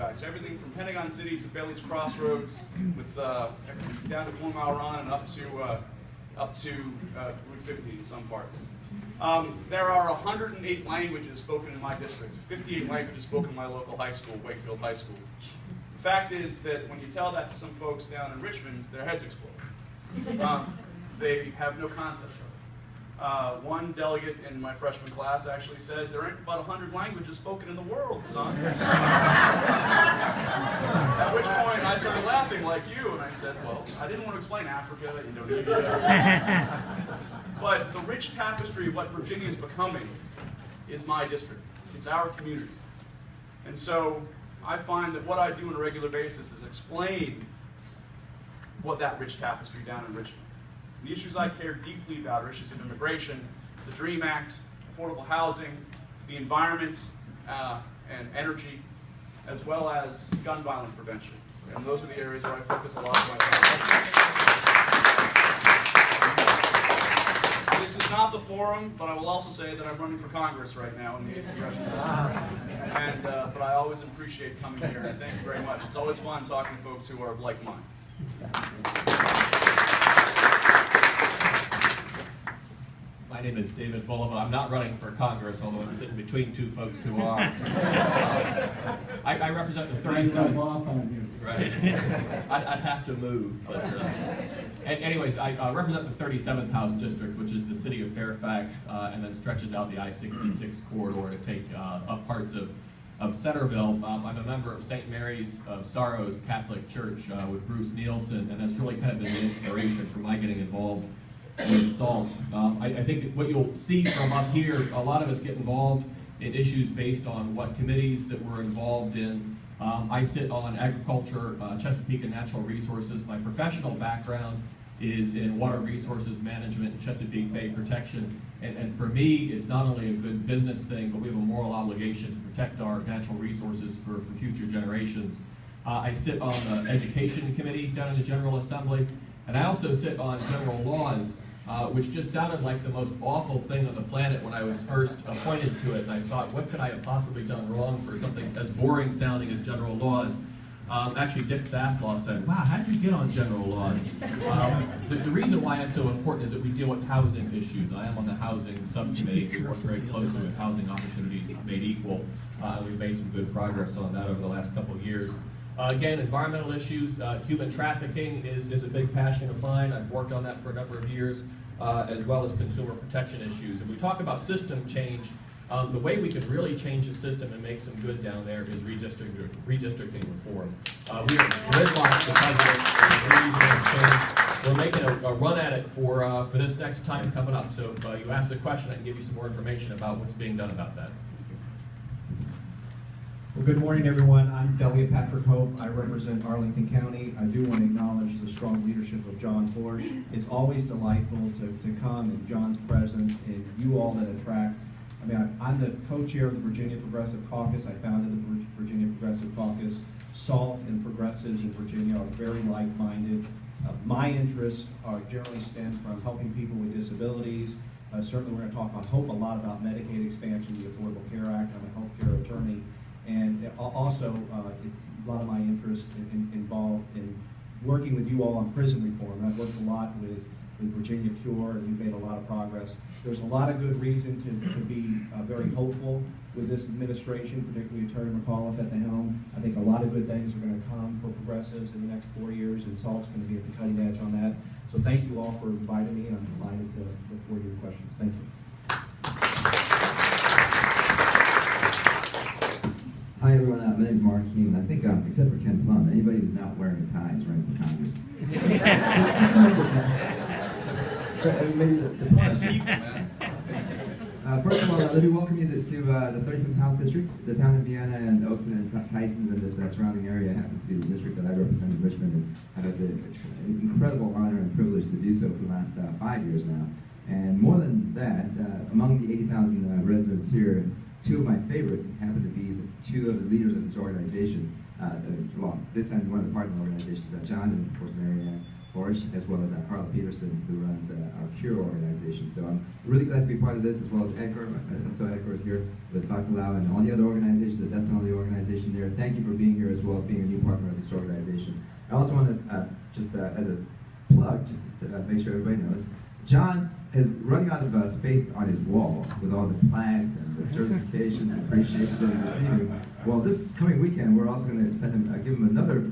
Fairfax. Everything from Pentagon City to Bailey's Crossroads, with down to 4 Mile Run and up to Route 50 in some parts. There are 108 languages spoken in my district, 58 languages spoken in my local high school, Wakefield High School. The fact is that when you tell that to some folks down in Richmond, their heads explode. They have no concept of it. One delegate in my freshman class actually said, there ain't about 100 languages spoken in the world, son. At which point I started laughing like you, and I said, well, I didn't want to explain Africa, Indonesia. But the rich tapestry of what Virginia is becoming is my district. It's our community. And so I find that what I do on a regular basis is explain what that rich tapestry down in Richmond. The issues I care deeply about are issues of immigration, the DREAM Act, affordable housing, the environment, and energy, as well as gun violence prevention. And those are the areas where I focus a lot of my time. This is not the forum, but I will also say that I'm running for Congress right now in the 8th Congressional District. And, but I always appreciate coming here, and thank you very much. It's always fun talking to folks who are of like mind. My name is David Bulova. I'm not running for Congress, although I'm sitting between two folks who are. I represent the 37th. Right. I'd have to move, but anyways, I represent the 37th House District, which is the city of Fairfax, and then stretches out the I-66 corridor to take up parts of Centerville. I'm a member of St. Mary's of Sorrows Catholic Church with Bruce Nielsen, and that's really kind of been the inspiration for my getting involved with SALT. I think what you'll see from up here, a lot of us get involved in issues based on what committees that we're involved in. I sit on agriculture, Chesapeake and natural resources. My professional background is in water resources management and Chesapeake Bay protection. And for me, it's not only a good business thing, but we have a moral obligation to protect our natural resources for future generations. I sit on the education committee down in the General Assembly, and I also sit on general laws, which just sounded like the most awful thing on the planet when I was first appointed to it. And I thought, what could I have possibly done wrong for something as boring sounding as general laws? Actually, Dick Saslaw said, wow, how'd you get on general laws? The reason why it's so important is that we deal with housing issues. I am on the housing subcommittee. We work very closely with housing opportunities made equal. We've made some good progress on that over the last couple of years. Again, environmental issues, human trafficking is a big passion of mine. I've worked on that for a number of years, as well as consumer protection issues. If we talk about system change, the way we can really change the system and make some good down there is redistricting reform. We are gridlocked because we're making a run at it for this next time coming up. So if you ask the question, I can give you some more information about what's being done about that. Well, good morning, everyone. I'm Delia Patrick Hope. I represent Arlington County. I do want to acknowledge the strong leadership of John Horsch. It's always delightful to come and John's presence and you all that attract. I mean, I'm the co-chair of the Virginia Progressive Caucus. I founded the Virginia Progressive Caucus. SALT and progressives in Virginia are very like-minded. My interests are generally stem from helping people with disabilities. Certainly, we're going to talk, I hope, a lot about Medicaid expansion, the Affordable Care Act. I'm a healthcare attorney. And also, a lot of my interest involved in working with you all on prison reform. I've worked a lot with Virginia Cure, and we've made a lot of progress. There's a lot of good reason to be very hopeful with this administration, particularly Attorney McAuliffe at the helm. I think a lot of good things are going to come for progressives in the next 4 years, and SALT's going to be at the cutting edge on that. So thank you all for inviting me, and I'm delighted to look forward to your questions. Thank you. Hi everyone, my name is Mark Heeman. I think, except for Ken Plum, anybody who's not wearing a tie is running for Congress. First of all, let me welcome you to the 35th House District. The town of Vienna and Oakton and Tysons and this surrounding area happens to be the district that I represent in Richmond, and I've had the incredible honor and privilege to do so for the last 5 years now. And more than that, among the 80,000 residents here, two of my favorite happen to be two of the leaders of this organization. Well, this and one of the partner organizations, John and of course Mary Ann. Horsch, as well as Carla Peterson, who runs our CURE organization. So I'm really glad to be part of this, as well as Edgar. So Edgar is here with Dr. Lau and all the other organizations, the death penalty organization there. Thank you for being here as well, being a new partner of this organization. I also want to, as a plug, just to make sure everybody knows, John is running out of space on his wall with all the plaques and the certifications and appreciations that he's receiving. Well, this coming weekend, we're also going to send him, give him another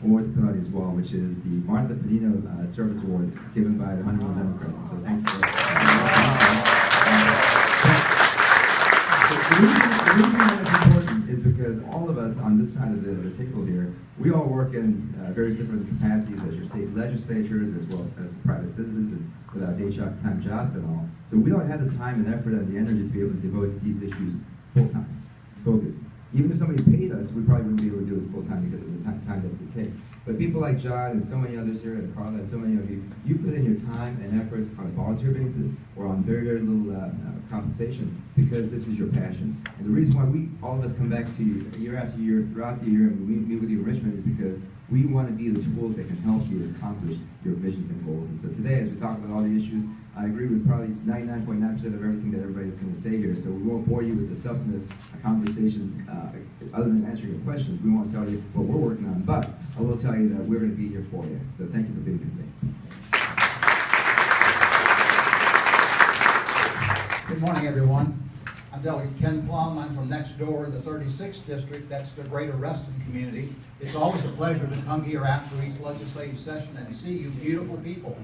award to put on his wall, which is the Pnina Service Award given by the Hunterville Democrats. And so thank you for that. The reason that it's important is because all of us on this side of the table here, we all work in various different capacities as your state legislatures, as well as private citizens, and without day-time jobs and all. So we don't have the time and effort and the energy to be able to devote to these issues full-time, focused. Even if somebody paid us, we probably wouldn't be able to do it full-time because of the time that it takes. But people like John and so many others here, and Carla and so many of you, you put in your time and effort on a volunteer basis or on very, very little compensation because this is your passion. And the reason why all of us come back to you year after year, throughout the year, and we meet with you in Richmond is because we want to be the tools that can help you accomplish your visions and goals. And so today, as we talk about all the issues, I agree with probably 99.9% of everything that everybody's going to say here. So we won't bore you with the substantive conversations other than answering your questions. We won't tell you what we're working on, but I will tell you that we're going to be here for you. So thank you for being here today. Good morning, everyone. I'm Delegate Ken Plum. I'm from next door in the 36th district. That's the greater Reston community. It's always a pleasure to come here after each legislative session and see you beautiful people.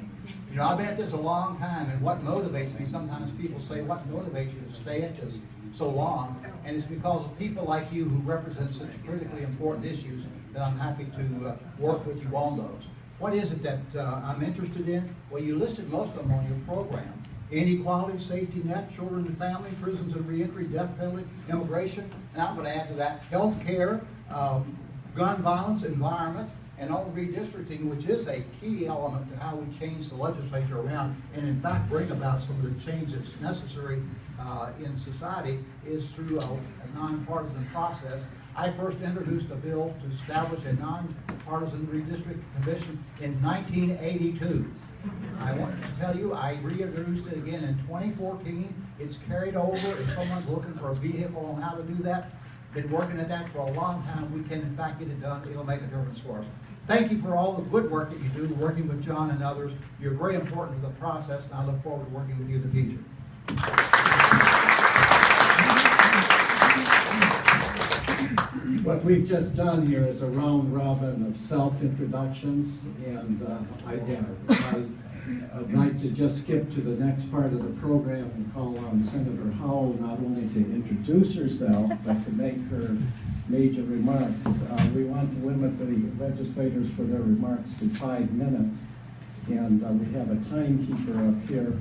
You know, I've been at this a long time, and what motivates me, sometimes people say, what motivates you to stay at this so long? And it's because of people like you who represent such critically important issues that I'm happy to work with you on those. What is it that I'm interested in? Well, you listed most of them on your program. Inequality, safety net, children and family, prisons and reentry, death penalty, immigration, and I'm going to add to that health care, gun violence, environment, and on redistricting, which is a key element to how we change the legislature around and in fact bring about some of the change that's necessary in society, is through a nonpartisan process. I first introduced a bill to establish a nonpartisan redistricting commission in 1982. I want to tell you, I reintroduced it again in 2014. It's carried over. If someone's looking for a vehicle on how to do that, been working at that for a long time. We can, in fact, get it done. It'll make a difference for us. Thank you for all the good work that you do, working with John and others. You're very important to the process, and I look forward to working with you in the future. What we've just done here is a round robin of self-introductions, and I'd like to just skip to the next part of the program and call on Senator Howell not only to introduce herself, but to make her major remarks. We want to limit the legislators for their remarks to 5 minutes, and we have a timekeeper up here.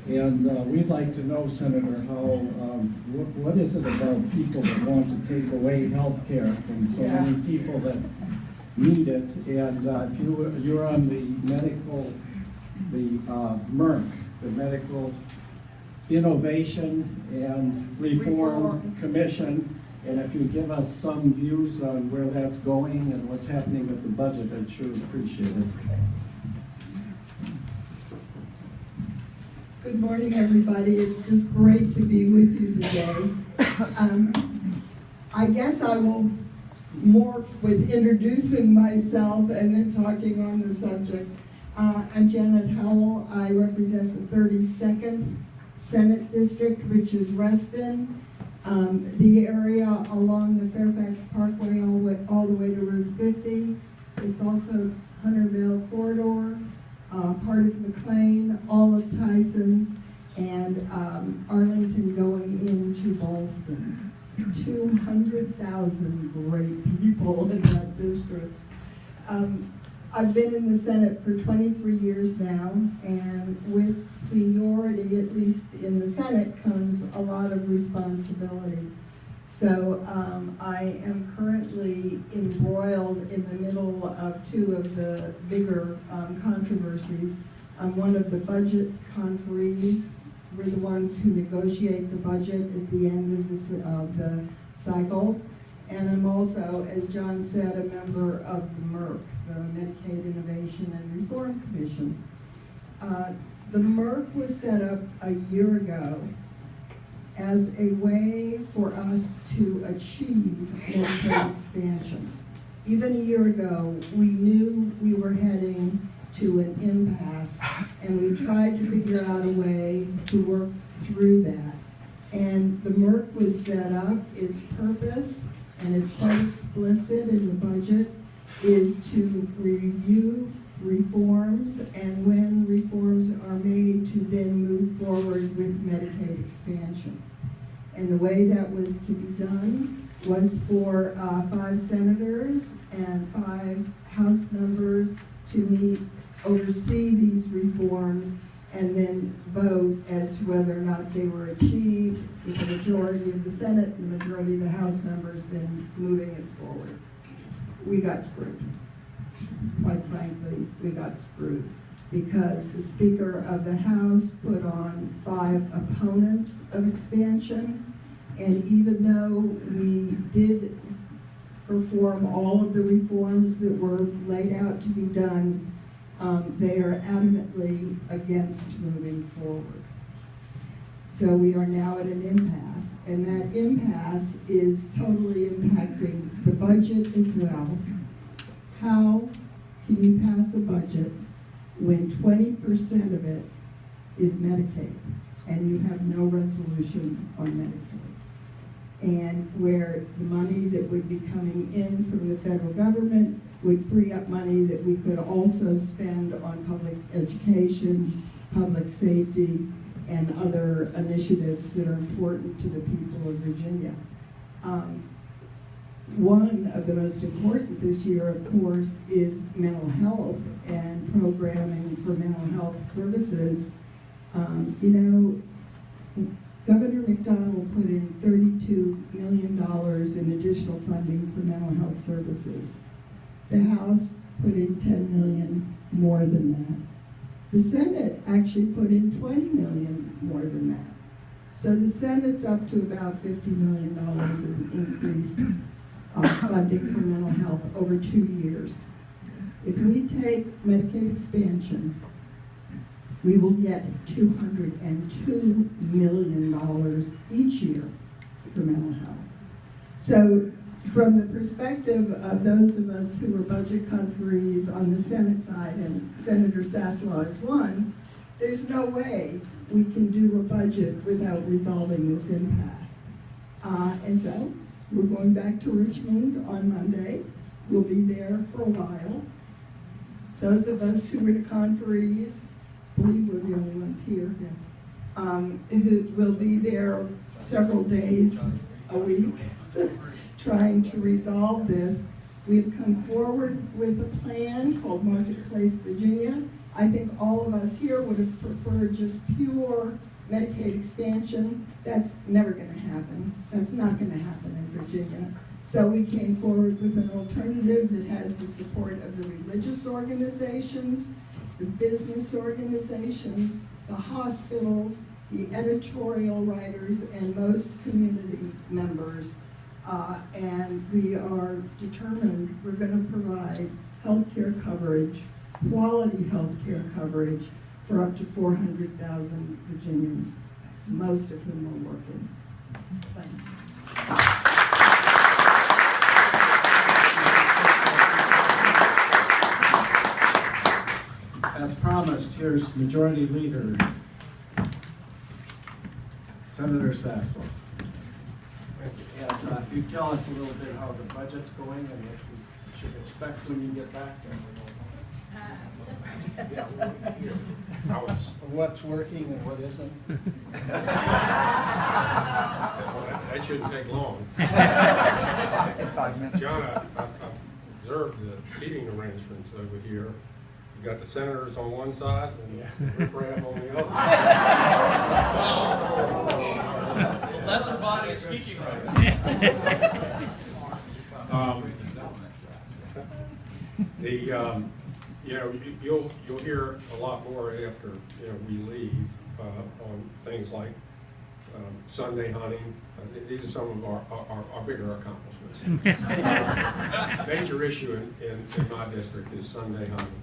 And we'd like to know, Senator Howell, what is it about people that want to take away health care from so many people that need it? And if you're on the MERC, the Medical Innovation and Reform Commission, and if you give us some views on where that's going and what's happening with the budget, I'd sure appreciate it. Good morning, everybody. It's just great to be with you today. I guess I will morph with introducing myself and then talking on the subject. I'm Janet Howell. I represent the 32nd Senate District, which is Reston, the area along the Fairfax Parkway all the way to Route 50. It's also Hunterville Corridor, part of McLean, all of Tyson's, and Arlington going into Ballston. 200,000 great people in that district. I've been in the Senate for 23 years now, and with seniority, at least in the Senate, comes a lot of responsibility. So I am currently embroiled in the middle of 2 of the bigger controversies. I'm one of the budget conferees. We're the ones who negotiate the budget at the end of the cycle. And I'm also, as John said, a member of the MERC, the Medicaid Innovation and Reform Commission. The MERC was set up a year ago as a way for us to achieve Medicaid expansion. Even a year ago, we knew we were heading to an impasse, and we tried to figure out a way to work through that. And the MERC was set up, its purpose, and it's quite explicit in the budget, is to review reforms, and when reforms are made, to then move forward with Medicaid expansion. And the way that was to be done was for 5 senators and 5 House members to meet, oversee these reforms, and then vote as to whether or not they were achieved with the majority of the Senate and the majority of the House members then moving it forward. We got screwed. Quite frankly, we got screwed because the Speaker of the House put on 5 opponents of expansion, and even though we did perform all of the reforms that were laid out to be done, they are adamantly against moving forward. So we are now at an impasse, and that impasse is totally impacting the budget as well. How can you pass a budget when 20% of it is Medicaid and you have no resolution on Medicaid? And where the money that would be coming in from the federal government would free up money that we could also spend on public education, public safety, and other initiatives that are important to the people of Virginia. One of the most important this year, of course, is mental health and programming for mental health services. You know, Governor McDonald put in $32 million in additional funding for mental health services. The House put in $10 million more than that. The Senate actually put in $20 million more than that. So the Senate's up to about $50 million in increased funding for mental health over 2 years. If we take Medicaid expansion, we will get $202 million each year for mental health. So from the perspective of those of us who were budget conferees on the Senate side, and Senator Sasslaw is one, there's no way we can do a budget without resolving this impasse. And so we're going back to Richmond on Monday. We'll be there for a while. Those of us who were the conferees, I believe we're the only ones here, yes, who will be there several days a week trying to resolve this. We've come forward with a plan called Marketplace Virginia. I think all of us here would have preferred just pure Medicaid expansion. That's never going to happen. That's not going to happen in Virginia. So we came forward with an alternative that has the support of the religious organizations, the business organizations, the hospitals, the editorial writers, and most community members. And we are determined we're going to provide health care coverage, quality health care coverage for up to 400,000 Virginians, most of whom are working. Thanks. As promised, here's Majority Leader, Senator Sasslaw. And if you tell us a little bit how the budget's going and what we should expect when you get back there. What's working and what isn't? That shouldn't take long. In 5 minutes. John, I observed the seating arrangements over here. You got the senators on one side and the riffraff on the other. The lesser body is speaking right. You know, you'll hear a lot more after we leave on things like Sunday hunting. These are some of our bigger accomplishments. Major issue in my district is Sunday hunting.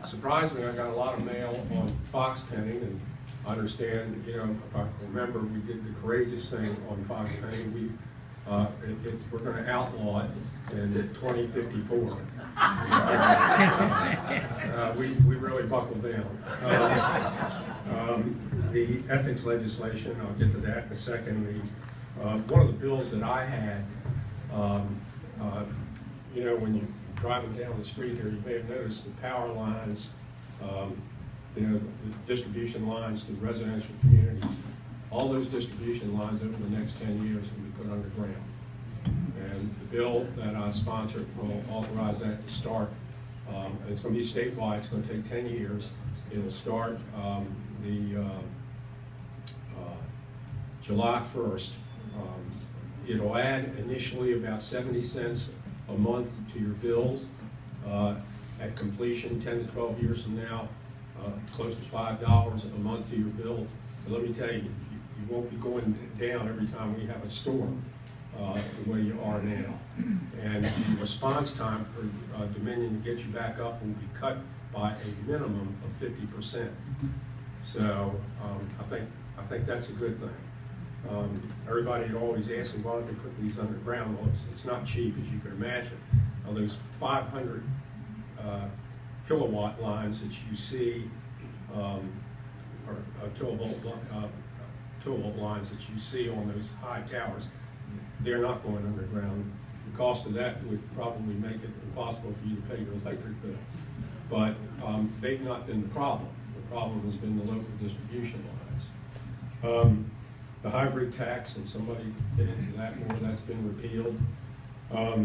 Surprisingly, I got a lot of mail on fox penning, and I understand, you know, if I remember, we did the courageous thing on fox penning. We're going to outlaw it in 2054. We really buckled down. The ethics legislation, I'll get to that in a second. One of the bills that I had, you know, when you're driving down the street here, you may have noticed the power lines, you know, the distribution lines to residential communities. All those distribution lines over the next 10 years will be put underground. And the bill that I sponsored will authorize that to start. It's going to be statewide. It's going to take 10 years. It will start July 1st. It'll add initially about 70 cents a month to your bills. At completion, 10 to 12 years from now, close to $5 a month to your bill. But let me tell you, you won't be going down every time we have a storm the way you are now. And the response time for Dominion to get you back up will be cut by a minimum of 50%. So I think that's a good thing. Everybody always asks me, why don't they put these underground? Well, it's not cheap, as you can imagine. Those 500 kilowatt lines that you see, or kilovolt lines that you see on those high towers, they're not going underground. The cost of that would probably make it impossible for you to pay your electric bill. But they've not been the problem. The problem has been the local distribution lines. The hybrid tax, and somebody get into that more, that's been repealed. As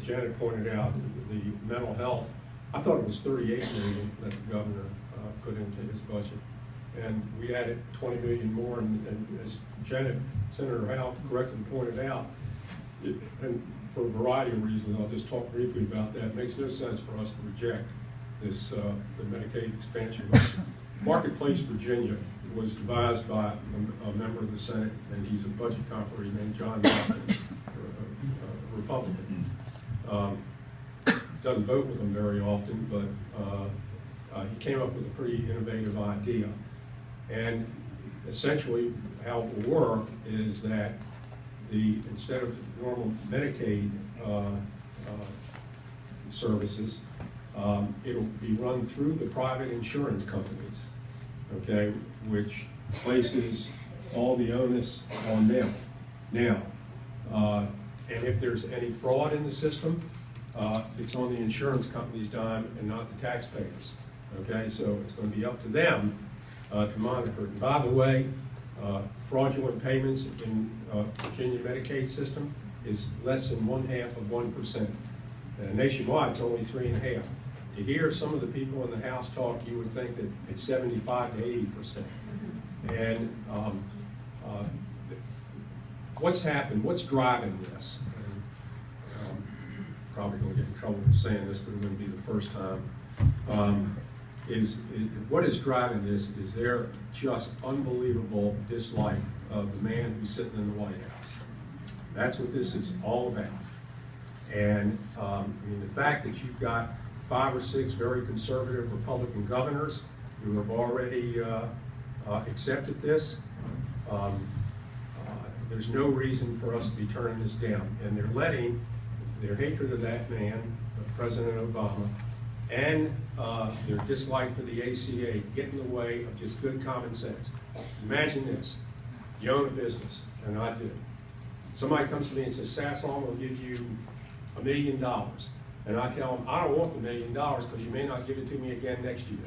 Janet pointed out, the mental health, I thought it was $38 million that the governor put into his budget. And we added $20 million more, and as Senator Howe correctly pointed out, and for a variety of reasons, I'll just talk briefly about that, it makes no sense for us to reject this, the Medicaid expansion. Marketplace Virginia was devised by a member of the Senate, and he's a budget conferee named John Malkin, a Republican. Doesn't vote with them very often, but he came up with a pretty innovative idea. And essentially how it will work is that instead of normal Medicaid services, it'll be run through the private insurance companies, okay, which places all the onus on them. Now, and if there's any fraud in the system, it's on the insurance company's dime and not the taxpayers, okay? So it's going to be up to them to monitor it. And by the way, fraudulent payments in Virginia Medicaid system is less than 0.5%. Nationwide, it's only 3.5%. To hear some of the people in the House talk, you would think that it's 75 to 80%. And what's happened? What's driving this? And, probably going to get in trouble for saying this, but it wouldn't be the first time. What is driving this is their just unbelievable dislike of the man who's sitting in the White House. That's what this is all about. And I mean, the fact that you've got 5 or 6 very conservative Republican governors who have already accepted this, there's no reason for us to be turning this down. And they're letting their hatred of that man, President Obama, and their dislike for the ACA get in the way of just good common sense. Imagine this. You own a business, and I do. Somebody comes to me and says, Sasson, I'll give you $1 million. And I tell them, I don't want the $1 million because you may not give it to me again next year.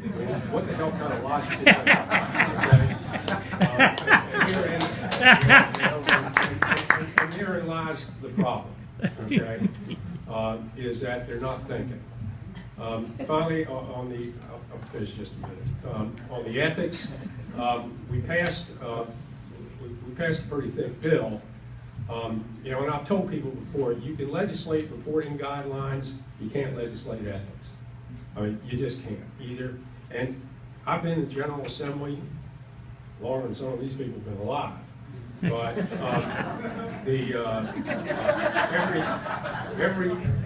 I mean, what the hell kind of logic is that? And herein lies the problem, okay? Is that they're not thinking. Finally, I'll finish just a minute. On the ethics, we passed a pretty thick bill. You know, and I've told people before, you can legislate reporting guidelines, you can't legislate ethics. I mean, you just can't either. And I've been in the General Assembly longer than some of these people have been alive. But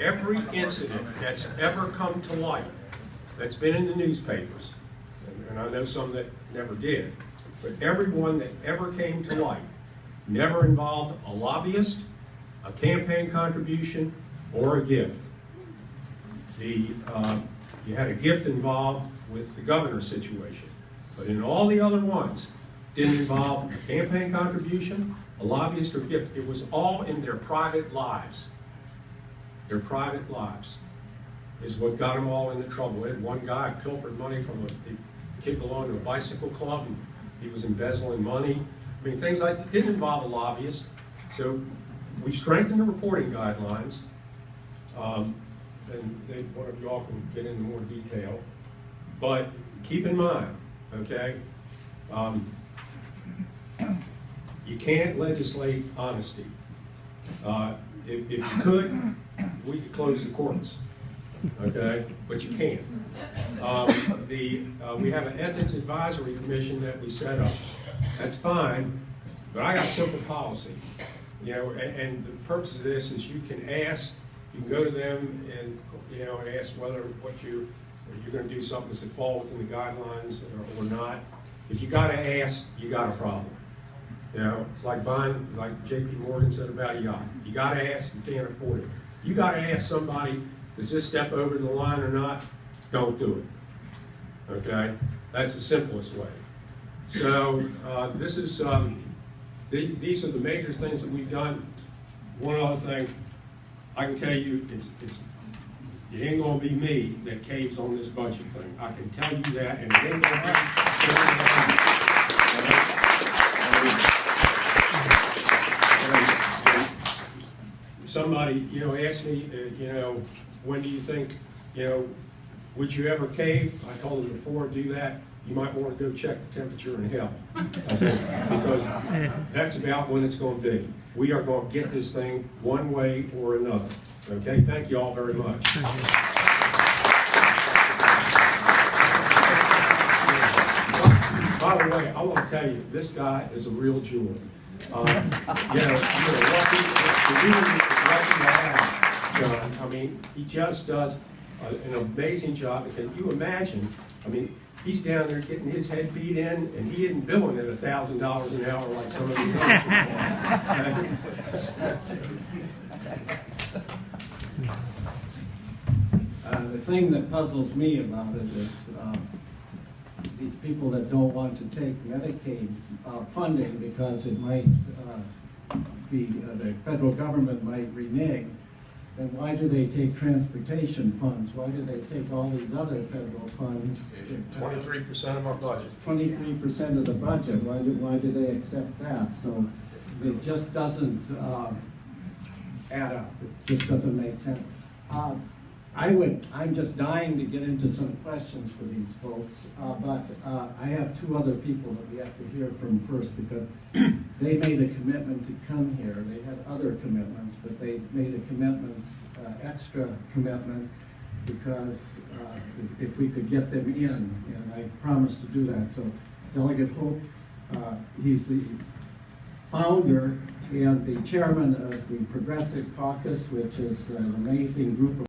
every incident that's ever come to light, that's been in the newspapers, and I know some that never did, but every one that ever came to light never involved a lobbyist, a campaign contribution, or a gift. You had a gift involved with the governor's situation, but in all the other ones, didn't involve a campaign contribution, a lobbyist, or gift. It was all in their private lives. Their private lives is what got them all into trouble. We had one guy pilfered money from a kid belonging to a bicycle club, and he was embezzling money. I mean, things like that didn't involve a lobbyist. So we strengthened the reporting guidelines, and one of y'all can get into more detail. But keep in mind, okay, you can't legislate honesty. If you could, we could close the courts, okay? But you can't. We have an ethics advisory commission that we set up. That's fine, but I got simple policy. You know, and the purpose of this is you can ask, you can go to them and, you know, ask whether you're going to do something that fall within the guidelines or not. If you got to ask, you got a problem. You know, it's like buying, like J.P. Morgan said about a yacht. You got to ask, you can't afford it. You got to ask somebody, does this step over the line or not? Don't do it. Okay? That's the simplest way. So this is, these are the major things that we've done. One other thing, I can tell you, it ain't gonna be me that caves on this budget thing. I can tell you that, and it ain't gonna be. Somebody, you know, asked me, you know, when do you think, you know, would you ever cave? I told them before, do that, you might want to go check the temperature in hell. Because that's about when it's going to be. We are going to get this thing one way or another. Okay, thank you all very much. By the way, I want to tell you, this guy is a real jewel. You know, you're lucky to have John. I mean, he just does an amazing job. Can you imagine? I mean, he's down there getting his head beat in, and he isn't billing at $1,000 an hour like some of these others. The thing that puzzles me about it is these people that don't want to take Medicaid funding because it might be, the federal government might renege, then why do they take transportation funds? Why do they take all these other federal funds? 23% of our budget. 23% of the budget. Why do they accept that? So it just doesn't add up. It just doesn't make sense. I'm just dying to get into some questions for these folks, but I have two other people that we have to hear from first because they made a commitment to come here. They had other commitments, but they made a commitment, extra commitment, because if we could get them in, and I promised to do that. So Delegate Hope, he's the founder and the chairman of the Progressive Caucus, which is an amazing group of